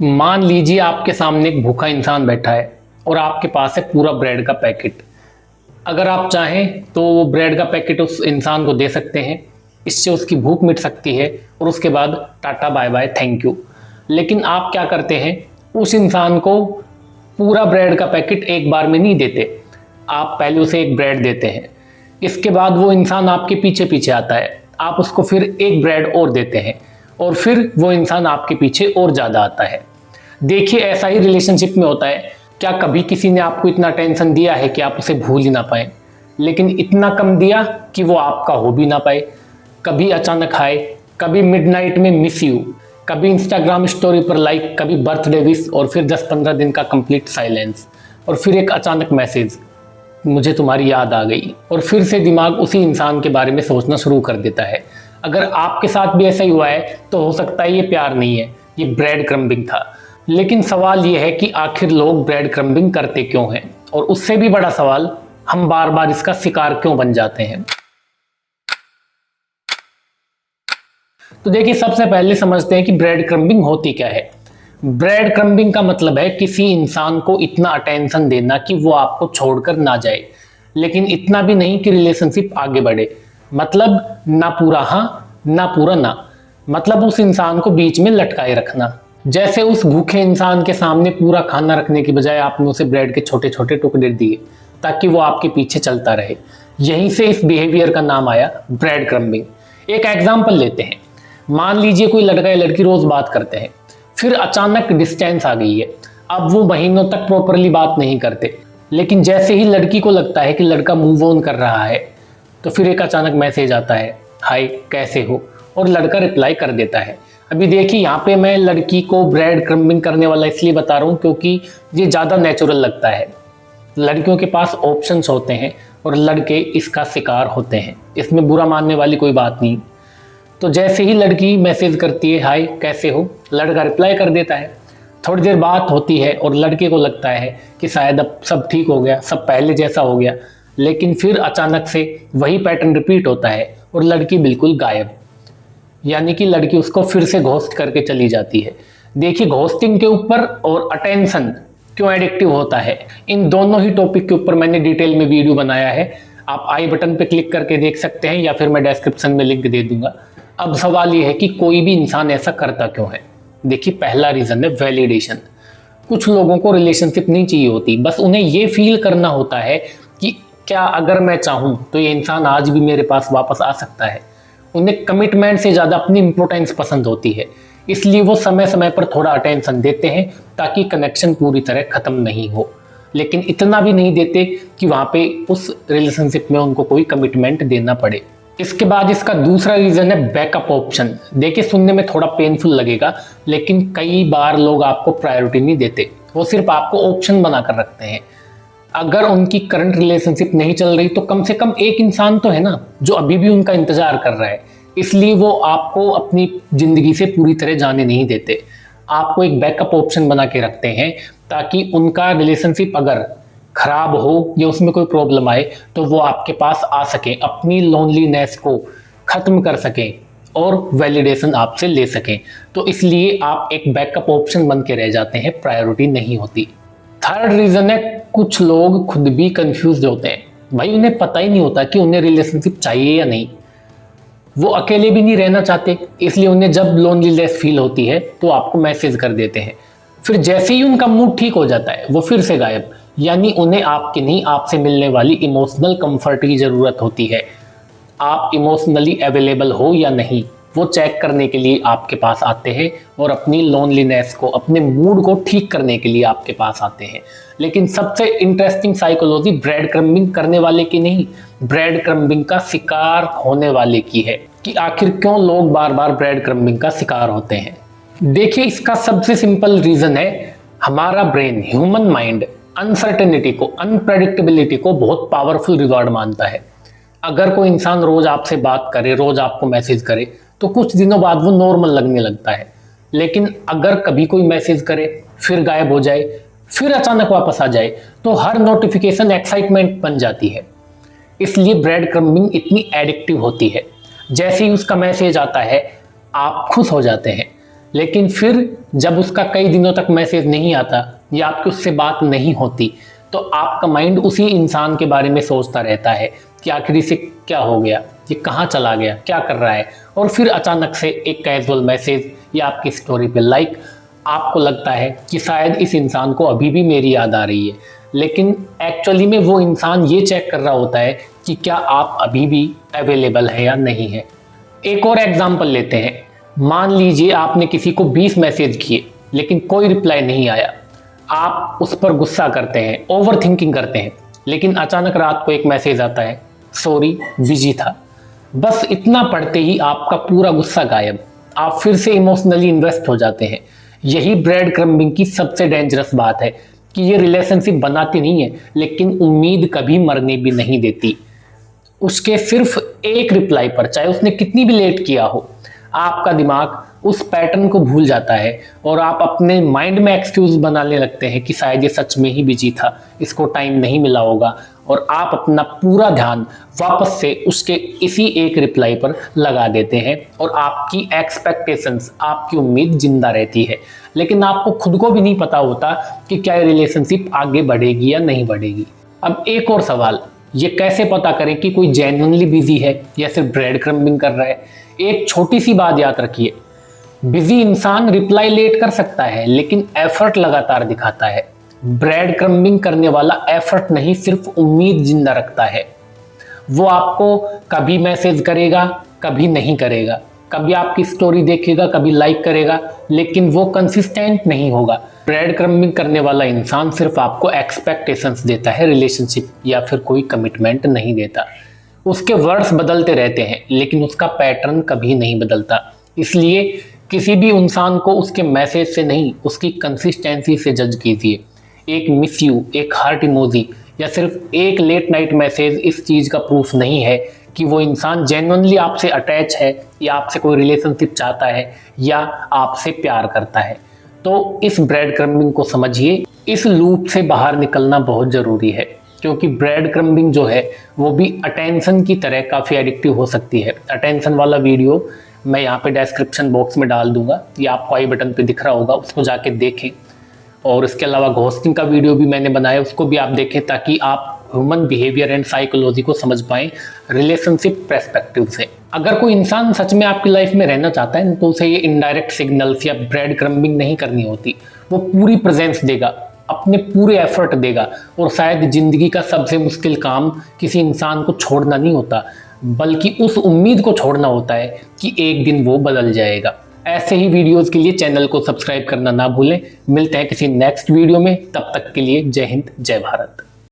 मान लीजिए आपके सामने एक भूखा इंसान बैठा है और आपके पास है पूरा ब्रेड का पैकेट। अगर आप चाहें तो वो ब्रेड का पैकेट उस इंसान को दे सकते हैं, इससे उसकी भूख मिट सकती है और उसके बाद tata bye bye thank you. लेकिन आप क्या करते हैं, उस इंसान को पूरा ब्रेड का पैकेट एक बार में नहीं देते। आप पहले उसे एक ब्रेड देते हैं, इसके बाद वो इंसान आपके पीछे पीछे आता है, आप उसको फिर एक ब्रेड और देते हैं और फिर वो इंसान आपके पीछे और ज़्यादा आता है। देखिए, ऐसा ही रिलेशनशिप में होता है। क्या कभी किसी ने आपको इतना टेंशन दिया है कि आप उसे भूल ही ना पाए, लेकिन इतना कम दिया कि वो आपका हो भी ना पाए। कभी अचानक हाय, कभी मिडनाइट में मिस यू, कभी इंस्टाग्राम स्टोरी पर लाइक, कभी बर्थडे विश और फिर 10-15 दिन का कंप्लीट साइलेंस और फिर एक अचानक मैसेज, मुझे तुम्हारी याद आ गई, और फिर से दिमाग उसी इंसान के बारे में सोचना शुरू कर देता है। अगर आपके साथ भी ऐसा ही हुआ है तो हो सकता है ये प्यार नहीं है, ये ब्रेड क्रम्बिंग था। लेकिन सवाल ये है कि आखिर लोग ब्रेड क्रम्बिंग करते क्यों हैं, और उससे भी बड़ा सवाल, हम बार बार इसका शिकार क्यों बन जाते हैं। तो देखिए, सबसे पहले समझते हैं कि ब्रेड क्रम्बिंग होती क्या है। ब्रेड क्रम्बिंग का मतलब है किसी इंसान को इतना अटेंशन देना कि वो आपको छोड़कर ना जाए, लेकिन इतना भी नहीं कि रिलेशनशिप आगे बढ़े। मतलब ना पूरा हाँ, ना पूरा ना, मतलब उस इंसान को बीच में लटकाए रखना। जैसे उस भूखे इंसान के सामने पूरा खाना रखने की बजाय आपने उसे ब्रेड के छोटे छोटे टुकड़े दिए ताकि वो आपके पीछे चलता रहे। यहीं से इस बिहेवियर का नाम आया ब्रेड क्रम्बिंग। एक एग्जाम्पल लेते हैं। मान लीजिए कोई लड़का या लड़की रोज बात करते हैं, फिर अचानक डिस्टेंस आ गई है। अब वो महीनों तक प्रॉपरली बात नहीं करते, लेकिन जैसे ही लड़की को लगता है कि लड़का मूव ऑन कर रहा है, तो फिर एक अचानक मैसेज आता है, हाय कैसे हो, और लड़का रिप्लाई कर देता है। अभी देखिए, यहाँ पे मैं लड़की को ब्रेड क्रम्बिंग करने वाला इसलिए बता रहा हूँ क्योंकि ये ज़्यादा नेचुरल लगता है। लड़कियों के पास ऑप्शंस होते हैं और लड़के इसका शिकार होते हैं, इसमें बुरा मानने वाली कोई बात नहीं। तो जैसे ही लड़की मैसेज करती है, हाय कैसे हो, लड़का रिप्लाई कर देता है। थोड़ी देर बात होती है और लड़के को लगता है कि शायद अब सब ठीक हो गया, सब पहले जैसा हो गया, लेकिन फिर अचानक से वही पैटर्न रिपीट होता है और लड़की बिल्कुल गायब। यानी कि लड़की उसको फिर से घोस्ट करके चली जाती है। देखिए, घोस्टिंग के ऊपर और अटेंशन क्यों एडिक्टिव होता है, इन दोनों ही टॉपिक के ऊपर मैंने डिटेल में वीडियो बनाया है। आप आई बटन पे क्लिक करके देख सकते हैं या फिर मैं डिस्क्रिप्शन में लिंक दे दूंगा। अब सवाल ये है कि कोई भी इंसान ऐसा करता क्यों है। देखिए, पहला रीजन है वैलिडेशन। कुछ लोगों को रिलेशनशिप नहीं चाहिए होती, बस उन्हें ये फील करना होता है कि क्या अगर मैं चाहूं तो ये इंसान आज भी मेरे पास वापस आ सकता है। उन्हें कमिटमेंट से ज़्यादा अपनी इंपॉर्टेंस पसंद होती है, इसलिए वो समय समय पर थोड़ा अटेंशन देते हैं ताकि कनेक्शन पूरी तरह ख़त्म नहीं हो, लेकिन इतना भी नहीं देते कि वहाँ पे उस रिलेशनशिप में उनको कोई कमिटमेंट देना पड़े। इसके बाद इसका दूसरा रीज़न है बैकअप ऑप्शन। देखिए, सुनने में थोड़ा पेनफुल लगेगा, लेकिन कई बार लोग आपको प्रायोरिटी नहीं देते, वो सिर्फ आपको ऑप्शन बना कर रखते हैं। अगर उनकी करंट रिलेशनशिप नहीं चल रही तो कम से कम एक इंसान तो है ना जो अभी भी उनका इंतजार कर रहा है, इसलिए वो आपको अपनी जिंदगी से पूरी तरह जाने नहीं देते। आपको एक बैकअप ऑप्शन बना के रखते हैं ताकि उनका रिलेशनशिप अगर खराब हो या उसमें कोई प्रॉब्लम आए तो वो आपके पास आ सके, अपनी लोनलीनेस को खत्म कर सकें और वैलिडेशन आपसे ले सकें। तो इसलिए आप एक बैकअप ऑप्शन बन के रह जाते हैं, प्रायोरिटी नहीं होती। थर्ड रीजन है, कुछ लोग खुद भी कंफ्यूज होते हैं। भाई, उन्हें पता ही नहीं होता कि उन्हें रिलेशनशिप चाहिए या नहीं। वो अकेले भी नहीं रहना चाहते, इसलिए उन्हें जब लोनलीनेस फील होती है तो आपको मैसेज कर देते हैं। फिर जैसे ही उनका मूड ठीक हो जाता है वो फिर से गायब। यानी उन्हें आपकी नहीं, आपसे मिलने वाली इमोशनल कंफर्ट की ज़रूरत होती है। आप इमोशनली अवेलेबल हो या नहीं, वो चेक करने के लिए आपके पास आते हैं और अपनी लोनलीनेस को, अपने मूड को ठीक करने के लिए आपके पास आते हैं। लेकिन सबसे इंटरेस्टिंग साइकोलॉजी ब्रेड क्रम्बिंग करने वाले की नहीं, ब्रेड क्रम्बिंग का शिकार होने वाले की है कि आखिर क्यों लोग बार बार ब्रेड क्रम्बिंग का शिकार होते हैं। देखिए, इसका सबसे सिंपल रीज़न है, हमारा ब्रेन, ह्यूमन माइंड अनसर्टेनिटी को, अनप्रेडिक्टेबिलिटी को बहुत पावरफुल रिवॉर्ड मानता है। अगर कोई इंसान रोज आपसे बात करे, रोज आपको मैसेज करे, तो कुछ दिनों बाद वो नॉर्मल लगने लगता है। लेकिन अगर कभी कोई मैसेज करे, फिर गायब हो जाए, फिर अचानक वापस आ जाए, तो हर नोटिफिकेशन एक्साइटमेंट बन जाती है। इसलिए ब्रेड क्रम्बिंग इतनी एडिक्टिव होती है। जैसे ही उसका मैसेज आता है आप खुश हो जाते हैं, लेकिन फिर जब उसका कई दिनों तक मैसेज नहीं आता या आपकी उससे बात नहीं होती, तो आपका माइंड उसी इंसान के बारे में सोचता रहता है कि आखिर इसे क्या हो गया, ये कहाँ चला गया, क्या कर रहा है। और फिर अचानक से एक कैजुअल मैसेज या आपकी स्टोरी पे लाइक, आपको लगता है कि शायद इस इंसान को अभी भी मेरी याद आ रही है, लेकिन एक्चुअली में वो इंसान ये चेक कर रहा होता है कि क्या आप अभी भी अवेलेबल है या नहीं है। एक और एग्जांपल लेते हैं। मान लीजिए आपने किसी को 20 मैसेज किए लेकिन कोई रिप्लाई नहीं आया। आप उस पर गुस्सा करते हैं, ओवर थिंकिंग करते हैं, लेकिन अचानक रात को एक मैसेज आता है, सॉरी बिजी था। बस इतना पढ़ते ही आपका पूरा गुस्सा गायब, आप फिर से इमोशनली इन्वेस्ट हो जाते हैं। यही ब्रेड क्रम्बिंग की सबसे डेंजरस बात है कि ये रिलेशनशिप बनाती नहीं है, लेकिन उम्मीद कभी मरने भी नहीं देती। उसके सिर्फ एक रिप्लाई पर, चाहे उसने कितनी भी लेट किया हो, आपका दिमाग उस पैटर्न को भूल जाता है और आप अपने माइंड में एक्सक्यूज बनाने लगते हैं कि शायद ये सच में ही बिजी था, इसको टाइम नहीं मिला होगा, और आप अपना पूरा ध्यान वापस से उसके इसी एक रिप्लाई पर लगा देते हैं और आपकी एक्सपेक्टेशंस, आपकी उम्मीद जिंदा रहती है। लेकिन आपको खुद को भी नहीं पता होता कि क्या ये रिलेशनशिप आगे बढ़ेगी या नहीं बढ़ेगी। अब एक और सवाल, ये कैसे पता करें कि कोई जेन्युइनली बिजी है या सिर्फ ब्रेड क्रम्बिंग कर रहा है। एक छोटी सी बात याद रखिए, बिजी इंसान रिप्लाई लेट कर सकता है लेकिन एफर्ट लगातार दिखाता है। ब्रेड क्रम्बिंग करने वाला एफर्ट नहीं, सिर्फ उम्मीद जिंदा रखता है। वो आपको कभी मैसेज करेगा, कभी नहीं करेगा, कभी आपकी स्टोरी देखेगा, कभी लाइक करेगा, लेकिन वो कंसिस्टेंट नहीं होगा। ब्रेड क्रम्बिंग करने वाला इंसान सिर्फ आपको एक्सपेक्टेशंस देता है, रिलेशनशिप या फिर कोई कमिटमेंट नहीं देता। उसके वर्ड्स बदलते रहते हैं लेकिन उसका पैटर्न कभी नहीं बदलता। इसलिए किसी भी इंसान को उसके मैसेज से नहीं, उसकी कंसिस्टेंसी से जज कीजिए। एक मिस यू, एक हार्ट इमोजी या सिर्फ एक लेट नाइट मैसेज इस चीज़ का प्रूफ नहीं है कि वो इंसान जेन्युइनली आपसे अटैच है या आपसे कोई रिलेशनशिप चाहता है या आपसे प्यार करता है। तो इस ब्रेड क्रम्बिंग को समझिए। इस लूप से बाहर निकलना बहुत ज़रूरी है, क्योंकि ब्रेड क्रम्बिंग जो है वो भी अटेंशन की तरह काफ़ी एडिक्टिव हो सकती है। अटेंशन वाला वीडियो मैं यहाँ पे डिस्क्रिप्शन बॉक्स में डाल दूंगा, या आपको आई बटन पे दिख रहा होगा, उसको जाके देखें। और इसके अलावा घोस्टिंग का वीडियो भी मैंने बनाया, उसको भी आप देखें ताकि आप ह्यूमन बिहेवियर एंड साइकोलॉजी को समझ पाएं रिलेशनशिप पर्सपेक्टिव से। अगर कोई इंसान सच में आपकी लाइफ में रहना चाहता है तो उसे ये इनडायरेक्ट सिग्नल्स या ब्रेड क्रम्बिंग नहीं करनी होती। वो पूरी प्रेजेंस देगा, अपने पूरे एफर्ट देगा, और शायद जिंदगी का सबसे मुश्किल काम किसी इंसान को छोड़ना नहीं होता, बल्कि उस उम्मीद को छोड़ना होता है कि एक दिन वो बदल जाएगा। ऐसे ही वीडियोस के लिए चैनल को सब्सक्राइब करना ना भूलें। मिलते हैं किसी नेक्स्ट वीडियो में, तब तक के लिए जय हिंद, जय भारत।